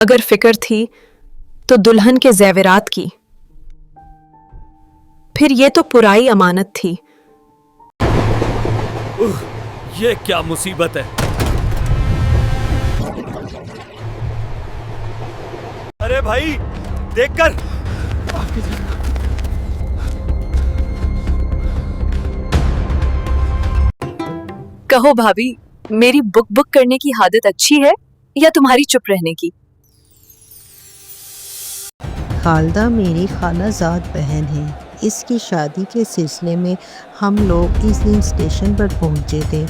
اگر فکر تھی تو دلہن کے زیورات کی، پھر یہ تو پرائی امانت تھی۔ یہ کیا مصیبت ہے؟ ارے بھائی دیکھ کر۔ کہو بھابھی، میری بک کرنے کی عادت اچھی ہے یا تمہاری چپ رہنے کی؟ خالدہ میری خالہ زاد بہن ہے۔ اس کی شادی کے سلسلے میں ہم لوگ اس دن اسٹیشن پر پہنچے تھے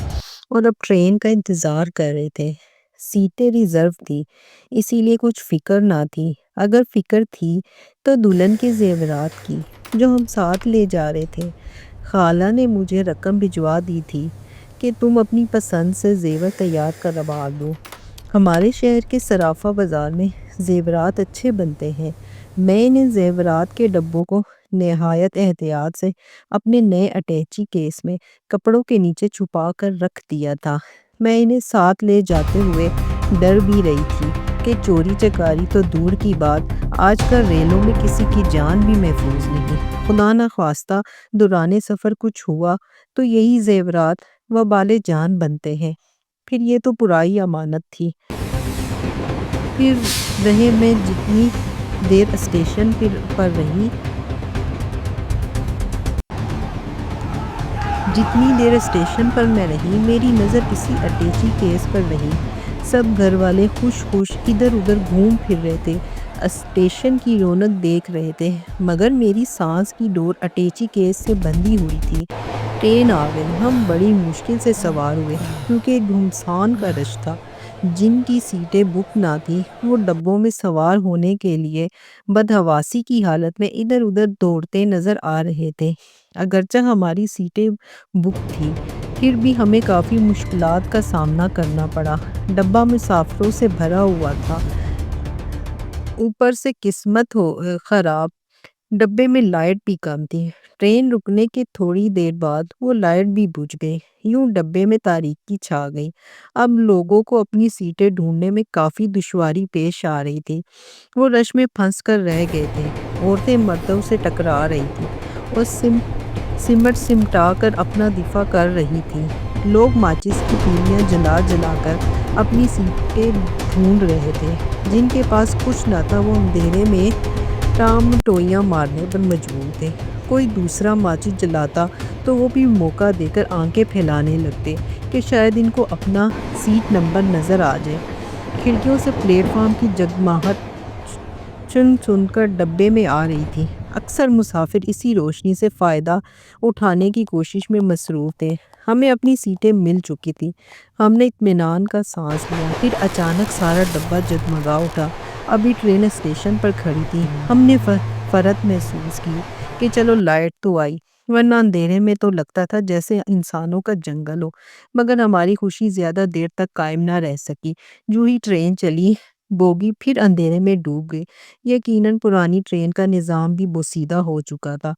اور اب ٹرین کا انتظار کر رہے تھے۔ سیٹیں ریزرو تھی، اسی لیے کچھ فکر نہ تھی۔ اگر فکر تھی تو دلہن کے زیورات کی جو ہم ساتھ لے جا رہے تھے۔ خالہ نے مجھے رقم بھجوا دی تھی کہ تم اپنی پسند سے زیور تیار کروا دو۔ ہمارے شہر کے صرافہ بازار میں زیورات اچھے بنتے ہیں۔ میں نے زیورات کے ڈبوں کو نہایت احتیاط سے اپنے نئے اٹیچی کیس میں کپڑوں کے نیچے چھپا کر رکھ دیا تھا۔ میں انہیں ساتھ لے جاتے ہوئے ڈر بھی رہی تھی کہ چوری چکاری تو دور کی بات، آج کل ریلوں میں کسی کی جان بھی محفوظ نہیں۔ خدا نخواستہ دوران سفر کچھ ہوا تو یہی زیورات وبال جان بنتے ہیں۔ پھر یہ تو پرائی امانت تھی۔ پھر رہے میں جتنی دیر اسٹیشن پر میں رہی، میری نظر اسی اٹیچی کیس پر رہی۔ سب گھر والے خوش ادھر ادھر گھوم پھر رہے تھے، اسٹیشن کی رونق دیکھ رہے تھے، مگر میری سانس کی ڈور اٹیچی کیس سے بندھی ہوئی تھی۔ ٹرین آ گئی، ہم بڑی مشکل سے سوار ہوئے کیونکہ ایک گھمسان کا رش تھا۔ جن کی سیٹیں بک نہ تھی وہ ڈبوں میں سوار ہونے کے لیے بدحواسی کی حالت میں ادھر ادھر دوڑتے نظر آ رہے تھے۔ اگرچہ ہماری سیٹیں بک تھی، پھر بھی ہمیں کافی مشکلات کا سامنا کرنا پڑا۔ ڈبہ مسافروں سے بھرا ہوا تھا، اوپر سے قسمت خراب ڈبے میں لائٹ بھی کم تھی۔ ٹرین رکنے کے تھوڑی دیر بعد وہ لائٹ بھی بجھ گئی، یوں ڈبے میں تاریکی چھا گئی۔ اب لوگوں کو اپنی سیٹیں ڈھونڈنے میں کافی دشواری پیش آ رہی تھی۔ وہ رش میں پھنس کر رہ گئے تھے۔ عورتیں مردوں سے ٹکرا رہی تھیں اور سمٹا کر اپنا دفاع کر رہی تھیں۔ لوگ ماچس کی تیلیاں جلا جلا کر اپنی سیٹیں ڈھونڈ رہے تھے۔ جن کے پاس کچھ نہ تھا وہ اندھیرے میں ٹام ٹوئیاں مارنے پر مجبور تھے۔ کوئی دوسرا ماچس جلاتا تو وہ بھی موقع دے کر آنکھیں پھیلانے لگتے کہ شاید ان کو اپنا سیٹ نمبر نظر آ جائے۔ کھڑکیوں سے پلیٹ فارم کی جگمگاہٹ چن کر ڈبے میں آ رہی تھی۔ اکثر مسافر اسی روشنی سے فائدہ اٹھانے کی کوشش میں مصروف تھے۔ ہمیں اپنی سیٹیں مل چکی تھی، ہم نے اطمینان کا سانس لیا۔ پھر اچانک سارا ڈبہ جگمگا اٹھا۔ ابھی ٹرین اسٹیشن پر کھڑی تھی، ہم نے فرحت محسوس کی کہ چلو لائٹ تو آئی، ورنہ اندھیرے میں تو لگتا تھا جیسے انسانوں کا جنگل ہو۔ مگر ہماری خوشی زیادہ دیر تک قائم نہ رہ سکی۔ جو ہی ٹرین چلی، بوگی پھر اندھیرے میں ڈوب گئی۔ یقیناً پرانی ٹرین کا نظام بھی بوسیدہ ہو چکا تھا۔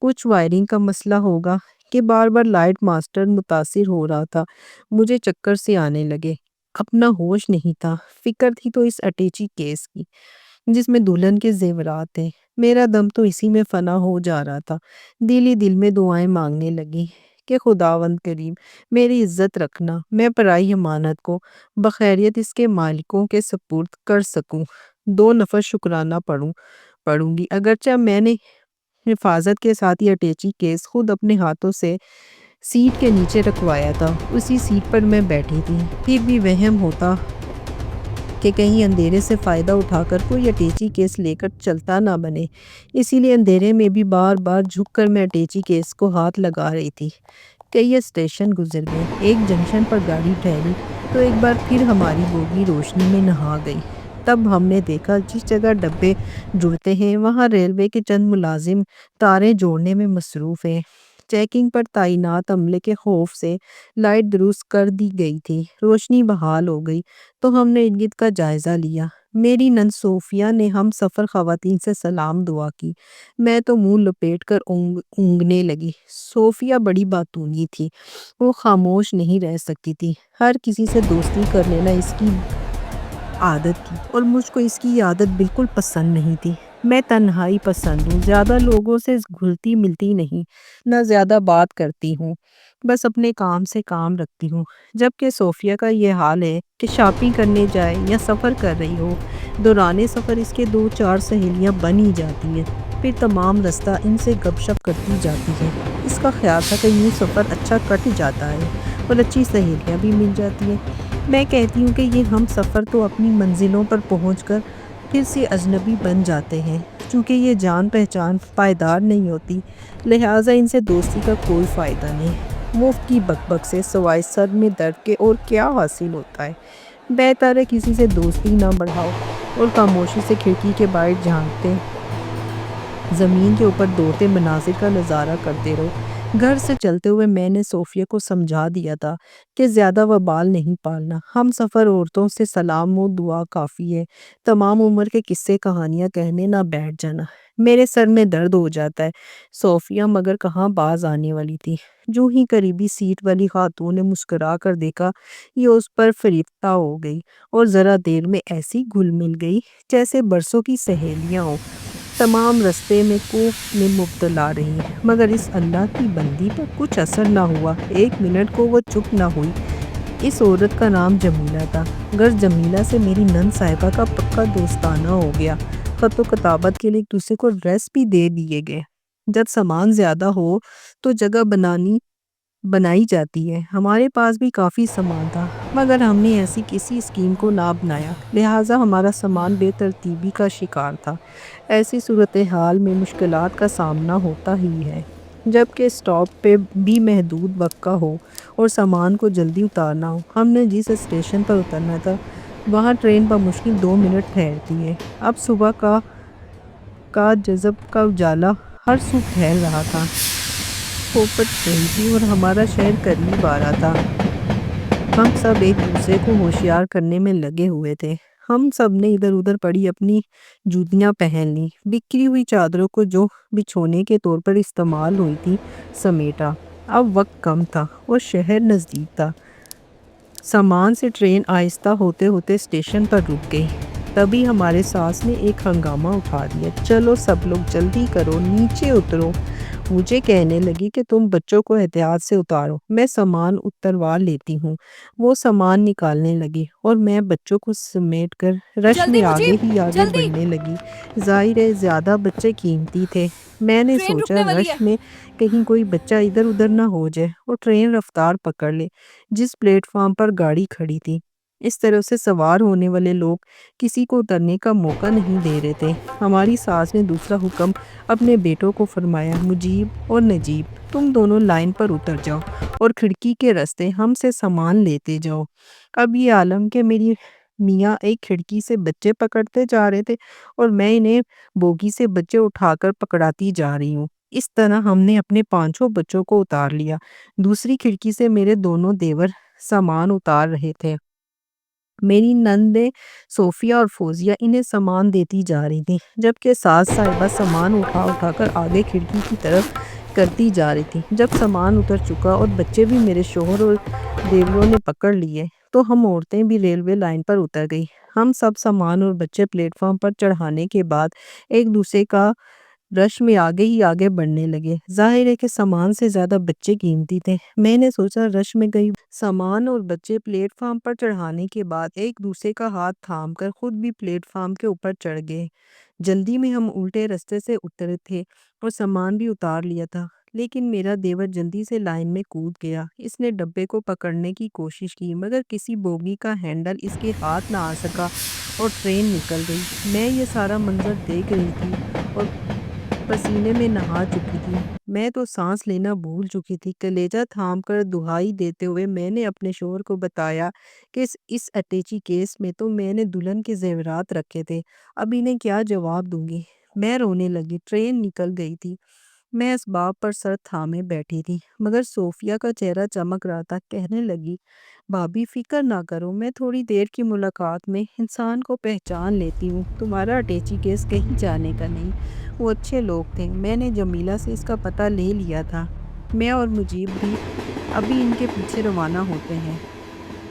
کچھ وائرنگ کا مسئلہ ہوگا کہ بار بار لائٹ ماسٹر متاثر ہو رہا تھا۔ مجھے چکر سے آنے لگے۔ اپنا ہوش نہیں تھا۔ فکر تھی تو اس اٹیچی کیس کی جس میں دلہن کے زیورات تھے۔ میرا دم تو اسی میں فنا ہو جا رہا تھا۔ دل ہی دل میں دعائیں مانگنے لگی کہ خداوند کریم میری عزت رکھنا، میں پرائی امانت کو بخیریت اس کے مالکوں کے سپرد کر سکوں۔ 2 نفر شکرانہ پڑھوں گی۔ اگرچہ میں نے حفاظت کے ساتھ یہ اٹیچی کیس خود اپنے ہاتھوں سے سیٹ کے نیچے رکھوایا تھا، اسی سیٹ پر میں بیٹھی تھی، پھر بھی وہم ہوتا کہ کہیں اندھیرے سے فائدہ اٹھا کر کوئی اٹیچی کیس لے کر چلتا نہ بنے۔ اسی لیے اندھیرے میں بھی بار بار جھک کر میں اٹیچی کیس کو ہاتھ لگا رہی تھی۔ کئی اسٹیشن گزر گئے، ایک جنکشن پر گاڑی ٹھہری تو ایک بار پھر ہماری بوگی روشنی میں نہا گئی۔ تب ہم نے دیکھا جس جگہ ڈبے جڑتے ہیں وہاں ریلوے کے چند ملازم تاریں جوڑنے میں مصروف ہیں۔ چیکنگ پر تعینات عملے کے خوف سے لائٹ درست کر دی گئی تھی۔ روشنی بحال ہو گئی تو ہم نے ارد گرد کا جائزہ لیا۔ میری نند صوفیہ نے ہم سفر خواتین سے سلام دعا کی۔ میں تو منہ لپیٹ کر اونگنے لگی۔ صوفیہ بڑی باتونی تھی، وہ خاموش نہیں رہ سکتی تھی۔ ہر کسی سے دوستی کر لینا اس کی عادت کی اور مجھ کو اس کی یہ عادت بالکل پسند نہیں تھی۔ میں تنہائی پسند ہوں، زیادہ لوگوں سے گھلتی ملتی نہیں، نہ زیادہ بات کرتی ہوں، بس اپنے کام سے کام رکھتی ہوں۔ جبکہ صوفیہ کا یہ حال ہے کہ شاپنگ کرنے جائے یا سفر کر رہی ہو، دوران سفر اس کے 2-4 سہیلیاں بن ہی جاتی ہیں، پھر تمام رستہ ان سے گپ شپ کرتی جاتی ہے۔ اس کا خیال تھا کہ یوں سفر اچھا کٹ جاتا ہے اور اچھی سہیلیاں بھی مل جاتی ہیں۔ میں کہتی ہوں کہ یہ ہم سفر تو اپنی منزلوں پر پہنچ کر پھر سے اجنبی بن جاتے ہیں، چونکہ یہ جان پہچان پائیدار نہیں ہوتی، لہٰذا ان سے دوستی کا کوئی فائدہ نہیں۔ مفت کی بک بک سے سوائے سر میں درد کے اور کیا حاصل ہوتا ہے؟ بہتر ہے کسی سے دوستی نہ بڑھاؤ اور خاموشی سے کھڑکی کے باہر جھانکتے زمین کے اوپر دوڑتے مناظر کا نظارہ کرتے رہو۔ گھر سے چلتے ہوئے میں نے صوفیہ کو سمجھا دیا تھا کہ زیادہ وبال نہیں پالنا، ہم سفر عورتوں سے سلام و دعا کافی ہے، تمام عمر کے قصے کہانیاں کہنے نہ بیٹھ جانا، میرے سر میں درد ہو جاتا ہے۔ صوفیہ مگر کہاں باز آنے والی تھی، جو ہی قریبی سیٹ والی خاتون نے مسکرا کر دیکھا، یہ اس پر فریفتہ ہو گئی اور ذرا دیر میں ایسی گھل مل گئی جیسے برسوں کی سہیلیاں ہوں، تمام رستے میں کوف میں مبتلا رہی، مگر اس اللہ کی بندی پر کچھ اثر نہ ہوا۔ 1 منٹ کو وہ چپ نہ ہوئی۔ اس عورت کا نام جمیلہ تھا، گر جمیلہ سے میری نند صاحبہ کا پکا دوستانہ ہو گیا، خط و کتابت کے لیے ایک دوسرے کو ایڈریس بھی دے دیے گئے۔ جب سامان زیادہ ہو تو جگہ بنائی جاتی ہے، ہمارے پاس بھی کافی سامان تھا، مگر ہم نے ایسی کسی اسکیم کو نہ بنایا، لہٰذا ہمارا سامان بے ترتیبی کا شکار تھا۔ ایسی صورتحال میں مشکلات کا سامنا ہوتا ہی ہے، جبکہ اسٹاپ پہ بھی محدود وقت کا ہو اور سامان کو جلدی اتارنا ہو۔ ہم نے جس اسٹیشن پر اترنا تھا وہاں ٹرین بمشکل 2 منٹ ٹھہرتی ہے۔ اب صبح کا جذب کا اجالا ہر سو پھیل رہا تھا، پوپٹ رہی تھی اور ہمارا شہر قریب آ رہا تھا۔ ہم سب ایک دوسرے کو ہوشیار کرنے میں لگے ہوئے تھے۔ ہم سب نے ادھر ادھر پڑی اپنی جوتیاں پہن لی، بکھری ہوئی چادروں کو جو بچھونے کے طور پر استعمال ہوئی تھی سمیٹا۔ اب وقت کم تھا اور شہر نزدیک تھا۔ سامان سے ٹرین آہستہ ہوتے ہوتے اسٹیشن پر رک گئی، تبھی ہمارے ساس نے ایک ہنگامہ اٹھا دیا۔ چلو سب لوگ جلدی کرو، نیچے اترو۔ مجھے کہنے لگی کہ تم بچوں کو احتیاط سے اتارو، میں سامان اتروا لیتی ہوں۔ وہ سامان نکالنے لگی اور میں بچوں کو سمیٹ کر رش میں آگے ہی آگے بڑھنے لگی۔ ظاہر ہے زیادہ بچے قیمتی تھے، میں نے سوچا رش میں کہیں کوئی بچہ ادھر ادھر نہ ہو جائے اور ٹرین رفتار پکڑ لے جس پلیٹ فارم پر گاڑی کھڑی تھی۔ اس طرح سے سوار ہونے والے لوگ کسی کو اترنے کا موقع نہیں دے رہے تھے۔ ہماری ساس نے دوسرا حکم اپنے بیٹوں کو فرمایا، مجیب اور نجیب تم دونوں لائن پر اتر جاؤ اور کھڑکی کے راستے ہم سے سامان لیتے جاؤ۔ اب یہ عالم کہ میری میاں ایک کھڑکی سے بچے پکڑتے جا رہے تھے اور میں انہیں بوگی سے بچے اٹھا کر پکڑاتی جا رہی ہوں۔ اس طرح ہم نے اپنے 5 بچوں کو اتار لیا۔ دوسری کھڑکی سے میرے دونوں دیور سامان اتار رہے تھے، میری نندیں صوفیہ اور فوزیہ انہیں سامان دیتی جا رہی تھی، جبکہ ساس صاحبہ سامان اٹھا اٹھا کر آگے کھڑکی کی طرف کرتی جا رہی تھی۔ جب سامان اتر چکا اور بچے بھی میرے شوہر اور دیوروں نے پکڑ لیے تو ہم عورتیں بھی ریلوے لائن پر اتر گئی۔ ہم سب سامان اور بچے پلیٹ فارم پر چڑھانے کے بعد ایک دوسرے کا رش میں آگے ہی آگے بڑھنے لگے۔ ظاہر ہے کہ سامان سے زیادہ بچے قیمتی تھے، میں نے سوچا رش میں گئی سامان اور بچے پلیٹ فارم پر چڑھانے کے بعد ایک دوسرے کا ہاتھ تھام کر خود بھی پلیٹ فارم کے اوپر چڑھ گئے۔ جلدی میں ہم الٹے راستے سے اترے تھے اور سامان بھی اتار لیا تھا، لیکن میرا دیور جلدی سے لائن میں کود گیا۔ اس نے ڈبے کو پکڑنے کی کوشش کی مگر کسی بوگی کا ہینڈل اس کے ہاتھ نہ آ سکا اور ٹرین نکل گئی۔ میں یہ سارا منظر دیکھ رہی تھی اور پسینے میں نہا چکی تھی، میں تو سانس لینا بھول چکی تھی۔ کلیجہ تھام کر دہائی دیتے ہوئے میں نے اپنے شوہر کو بتایا کہ اس اٹیچی کیس میں تو میں نے دلہن کے زیورات رکھے تھے، اب انہیں کیا جواب دوں گی۔ میں رونے لگی۔ ٹرین نکل گئی تھی، میں اسباب پر سر تھامے بیٹھی تھی، مگر صوفیہ کا چہرہ چمک رہا تھا۔ کہنے لگی، بھابی فکر نہ کرو، میں تھوڑی دیر کی ملاقات میں انسان کو پہچان لیتی ہوں، تمہارا اٹیچی کیس کہیں جانے کا نہیں۔ وہ اچھے لوگ تھے، میں نے جمیلہ سے اس کا پتہ لے لیا تھا، میں اور مجیب بھی ابھی ان کے پیچھے روانہ ہوتے ہیں۔